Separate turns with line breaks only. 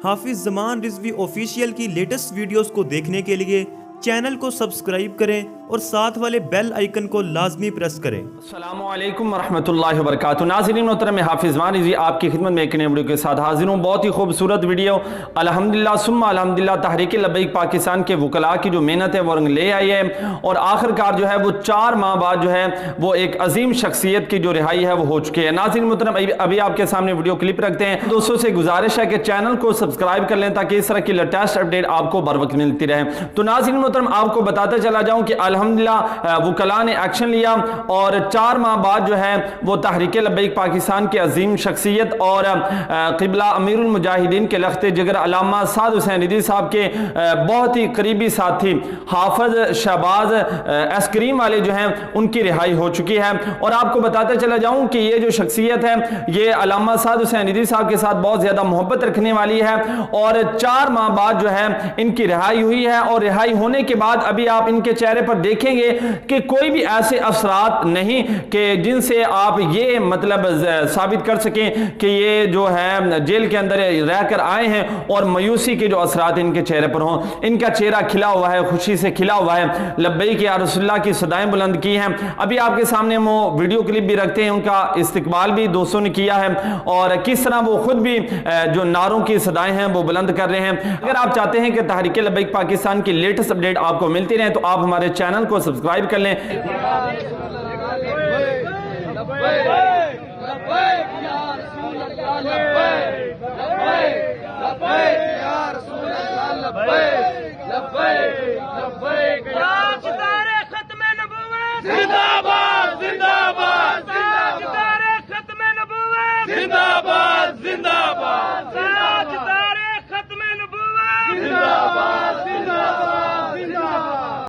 حافظ زمان رضوی آفیشیل کی latest videos کو دیکھنے کے لیے چینل کو سبسکرائب کریں اور ساتھ والے بیل آئیکن کو لازمی پریس کریں۔
السلام علیکم ورحمۃ اللہ وبرکاتہ۔ ناظرین محترم، حافظ زمان رضوی آپ کی خدمت میں ایک نئے ویڈیو کے ساتھ حاضر ہوں۔ بہت ہی خوبصورت ویڈیو الحمدللہ ثم الحمدللہ تحریک لبیک پاکستان کے وکلاء کی جو محنت ہے وہ رنگ لے آئی ہے، اور آخر کار جو ہے وہ 4 ماہ بعد جو ہے وہ ایک عظیم شخصیت کی جو رہائی ہے وہ ہو چکی ہے۔ ناظرین محترم، ابھی آپ کے سامنے ویڈیو کلپ رکھتے ہیں۔ دوستوں سے گزارش ہے کہ چینل کو سبسکرائب کر لیں تاکہ اس طرح کی لیٹسٹ اپڈیٹ آپ کو بر وقت ملتی رہے۔ تو ناظرین محترم، آپ کو بتاتا چلا جاؤں کہ الحمدللہ وکلاء نے ایکشن لیا اور 4 ماہ بعد جو ہے وہ تحریک لبیک پاکستان کے عظیم شخصیت اور قبلہ امیر المجاہدین کے لخت جگر علامہ سعد حسین رضوی صاحب کے بہت ہی قریبی ساتھی حافظ شہباز ایس کریم والے جو ہیں ان کی رہائی ہو چکی ہے۔ اور آپ کو بتاتا چلا جاؤں کہ یہ جو شخصیت ہے یہ علامہ سعد حسین رضوی صاحب کے ساتھ بہت زیادہ محبت رکھنے والی ہے، اور 4 ماہ بعد جو ہے ان کی رہائی ہوئی ہے، اور رہائی ہونے کے بعد ابھی آپ ان کے چہرے پر دیکھیں گے کہ کوئی بھی ایسے اثرات نہیں کہ جن سے آپ یہ مطلب ثابت کر سکیں کہ یہ جو ہے جیل کے اندر رہ کر آئے ہیں اور مایوسی کے جو اثرات ان کے چہرے پر ہوں۔ ان کا چہرہ کھلا ہوا ہے، خوشی سے کھلا ہوا ہے، لبیک یا رسول اللہ کی صدائیں بلند کی ہیں۔ ابھی آپ کے سامنے وہ ویڈیو کلپ بھی رکھتے ہیں، ان کا استقبال بھی دوستوں نے کیا ہے، اور کس طرح وہ خود بھی جو نعروں کی صدائیں ہیں وہ بلند کر رہے ہیں۔ اگر آپ چاہتے ہیں کہ تحریک لبیک پاکستان کی لیٹسٹ اپڈیٹ آپ کو ملتی رہے تو آپ ہمارے چینل کو سبسکرائب کر لیں۔
زندہ باد، زندہ باد، زندہ باد، ختم نبوت، زندہ